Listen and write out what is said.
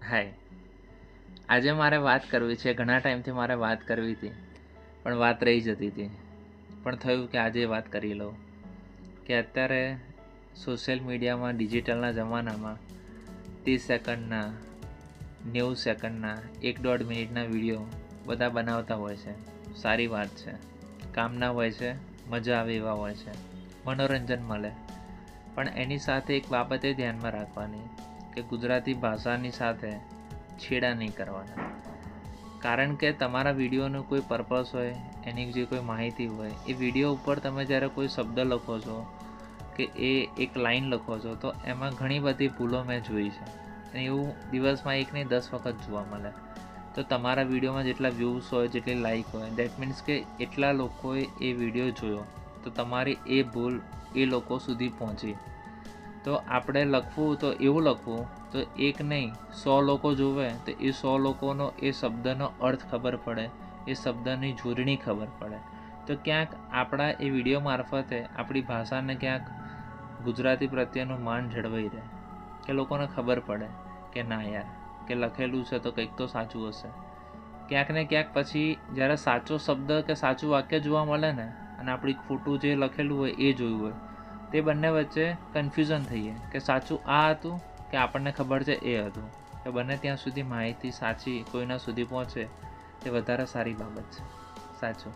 હાય, આજે મારે વાત કરવી છે. ઘણા ટાઈમથી મારે વાત કરવી હતી, પણ વાત રહી જતી હતી. પણ થયું કે આજે વાત કરી લઉં કે અત્યારે સોશિયલ મીડિયામાં, ડિજિટલના જમાનામાં 30 સેકન્ડના, 90 સેકન્ડના, 1-1.5 મિનિટના વિડીયો બધા બનાવતા હોય છે. સારી વાત છે, કામના હોય છે, મજા આવે એવા હોય છે, મનોરંજન મળે. પણ એની સાથે એક બાબત એ ધ્યાનમાં રાખવાની કે ગુજરાતી ભાષાની સાથે છેડા નહીં કરવાના. કારણ કે તમારા વિડીયોનો કોઈ પર્પસ હોય, એની જે કોઈ માહિતી હોય, એ વિડીયો ઉપર તમે જ્યારે કોઈ શબ્દ લખો છો કે એ એક લાઈન લખો છો, તો એમાં ઘણી બધી ભૂલો મેં જોઈ છે. અને એવું દિવસમાં 1 નહીં 10 વખત જોવા મળે. તો તમારા વિડીયોમાં જેટલા વ્યૂઝ હોય, જેટલી લાઇક હોય, દેટ મીન્સ કે એટલા લોકોએ એ વિડીયો જોયો, તો તમારી એ ભૂલ એ લોકો સુધી પહોંચી. તો આપણે લખવું તો એવું લખવું તો 1 નહીં 100 લોકો જોવે, તો એ 100 લોકોનો એ શબ્દનો અર્થ ખબર પડે, એ શબ્દની જોડણી ખબર પડે. તો ક્યાંક આપણા એ વિડીયો મારફતે આપણી ભાષાને ક્યાંક ગુજરાતી પ્રત્યેનું માન જળવાઈ રહે, કે લોકોને ખબર પડે કે ના યાર, કે લખેલું છે તો કંઈક તો સાચું હશે. ક્યાંક ને ક્યાંક પછી જ્યારે સાચો શબ્દ કે સાચું વાક્ય જોવા મળે ને, અને આપણી ખોટું જે લખેલું હોય એ જોયું હોય, તે બંને વચ્ચે કન્ફ્યુઝન થઈએ કે સાચું આ હતું કે આપણને ખબર છે એ હતું. કે બને ત્યાં સુધી માહિતી સાચી કોઈના સુધી પહોંચે તે વધારે સારી બાબત છે. સાચું.